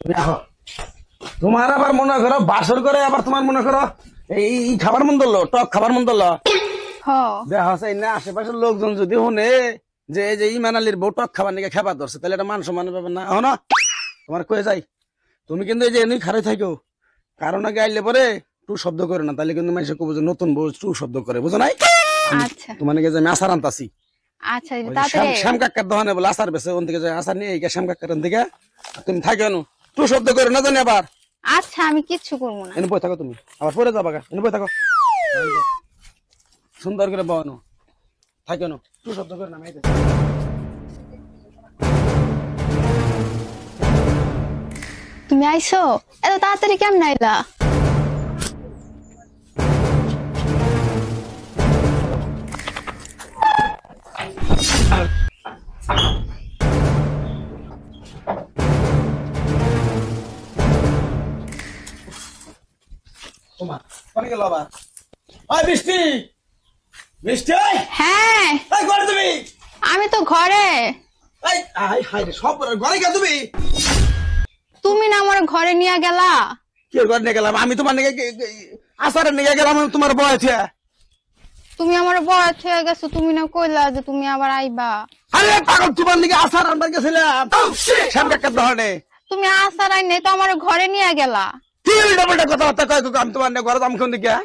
দেখো, তোমার আবার মনে করো বাসর করে আবার তোমার মনে করো এই খাবার মন ধরলো, টক খাবার মন ধরলো। হ দেখা যায় না আশেপাশের লোকজন যদি শুনে যে এই যে ইমান আলীর বউ টক খাবার নিয়ে খেপার ধরছে, তাহলে এটা মান সম্মান পাবে না। না তোমার কয়ে যাই, তুমি কিন্তু এই যে এমনি খারে থাকো, কারণ আগে আইলে পরে টু শব্দ করে না, তাহলে কিন্তু মানুষের কব যে নতুন বউ টু শব্দ করে, বুঝো নাই? আচ্ছা তোমার নাকি যে আমি আচার আনতাছি, আচ্ছা ওই যে তাড়াতাড়ি শ্যাম কাকার দোকানে বলে আচার বেছে, ওন থেকে যে আচার নিয়ে এই শ্যাম কাকার থেকে তুমি থাকো না, টু শব্দ করে না জানি আবার। আচ্ছা আমি কিচ্ছু করবো না। এনে বই থাকো, তুমি আবার পরে যাবা গা, এনে বই থাকো, সুন্দর করে বনো থাকো না, টু শব্দ করে না মেয়েদের। তুমি আইছো এত তাড়াতাড়ি কেমন আইলা? তোমার কোনে গেল আবার? ওই বৃষ্টি, বৃষ্টি, ওই হ্যাঁ এই ঘরে তুমি, আমি তো ঘরে। এই আই হাই রে, সব ঘরে গেল তুমি? তুমি না আমার ঘরে নিয়ে গেলা। কি ঘরে নিয়ে গেলাম আমি? তোমার নিয়ে আসারে নিয়ে গেলাম তোমার বয়সে? তুমি আমার বয়স হয়ে গেছো, তুমি না কইলা যে তুমি আবার আইবা। আরে পাগল, তোমার নিয়ে আসার আনবার গেছিলাম শ্যাম কাকার দোকানে। তুমি আসার আই নাই তো আমার ঘরে নিয়ে গেলা। কি উল্টা পাল্টা কথাবার্তা কয় গো, আমি তোমার নিয়ে ঘরে দাম কোন দিকে?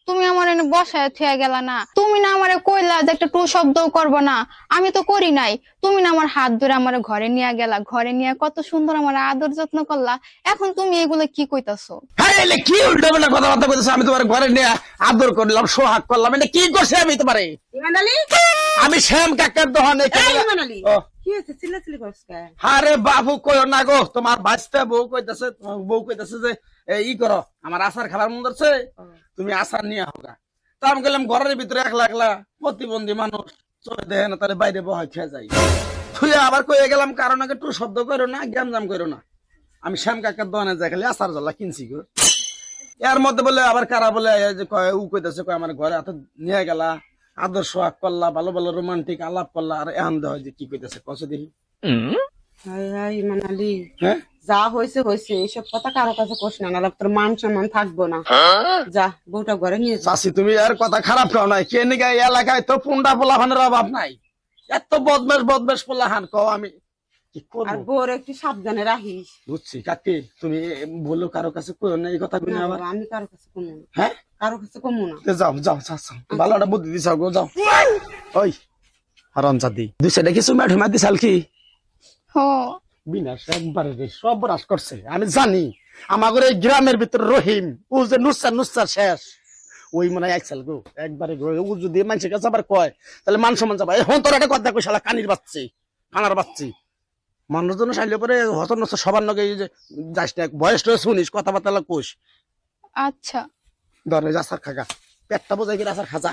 তুমি আমার এনে বসায় থুয়ে গেলা না। তুমি না আমারে কইলা যে একটা টু শব্দও করবো না, আমি তো করি নাই। তুমি না আমার হাত ধরে আমার ঘরে নিয়ে গেলা, ঘরে নিয়ে কত সুন্দর আমার আদর যত্ন করলা। এখন তুমি এগুলো কি কইতাছো? হ্যাঁ এলে কি উল্টা পাল্টা কথাবার্তা কইতেছো? আমি তোমার ঘরে নিয়ে আদর করলাম, সোহাগ করলাম, এটা কি করছে আমি তোমারে? ইমান আলী, আমি শ্যাম কাকার দোকানে ইমান আলী, ও কি হয়েছে? চিল্লাচিল্লি করছ কে? আরে বাবু কই না গো, তোমার বাঁচতে বউ কইতাছে, তোমার বউ কইতাছে যে ই করো, আমার আচার খাবার মন ধরছে, তুমি আচার নিয়ে হোগা। তা আমি গেলাম ঘরের ভিতরে একলা একলা, প্রতিবন্ধী মানুষ চলে দেখে না, তাহলে বাইরে বহাই খেয়ে যাই। তুই আবার কয়ে গেলাম কারণ আগে টু শব্দ করো না, গ্যাম জাম করো না। আমি শ্যাম কাকার দোকানে যাই খালি আচার জ্বালা কিনছি গো। এর মধ্যে বলে আবার কারা বলে যে কয় উ কইতাছে, কয় আমার ঘরে হাতে নিয়ে গেলা, আদর সোহাগ করলা, ভালো ভালো রোমান্টিক আলাপ করলা, আর এখন দেওয়া যে কি কইতাছে কছে দেখি। হাই হাই ইমান আলী, হ্যাঁ যা হয়েছে হয়েছে, এইসব কথা কারো কাছে কোস না, নাহলে তোর মান সম্মান থাকবো না। যা বউটা ঘরে নিয়ে যা। চাষি তুমি আর কথা খারাপ খাও নাই, কে নিগা এই এলাকায় তো পুন্ডা পোলাহানের অভাব নাই, এত বদমেশ বদমেশ পোলাহান কও, আমি কি আর করবো? বউর একটু সাবধানে রাখিস। বুঝছি কাকি, তুমি বলো কারো কাছে কইও না এই কথা গুলো না আবার। বাবা, আমি কারো কাছে কমু না, হ্যাঁ কারো কাছে কমু না। যাও যাও যাও যাও, ভালো একটা বুদ্ধি দিছ গো, যাও। ওই হারাম জাদি, দুই সাইডে কিছু ম্যাঠুমা দিছাল কি? হো বিনাশ একবারে রে সব রাস করছে, আমি জানি। আমাদের এই গ্রামের ভিতরে রহিম ও যে নুসা নুসা শেষ, ওই মনে হয় একসাল গো, একবারে গো। ও যদি মানুষের কাছে আবার কয়, তাহলে মান সম্মান যাবা। এখন তোর একটা কথা কই, শালা কানির বাচ্চি, কানার বাচ্চি, মানুষজন চাইলে পরে হতন সবার লগে যে যাস না, বয়স টয়স শুনিস, কথাবার্তা কোষ। আচ্ছা ধরে আসার খাগা, পেটটা বোঝাই গেলে আসার খাজা।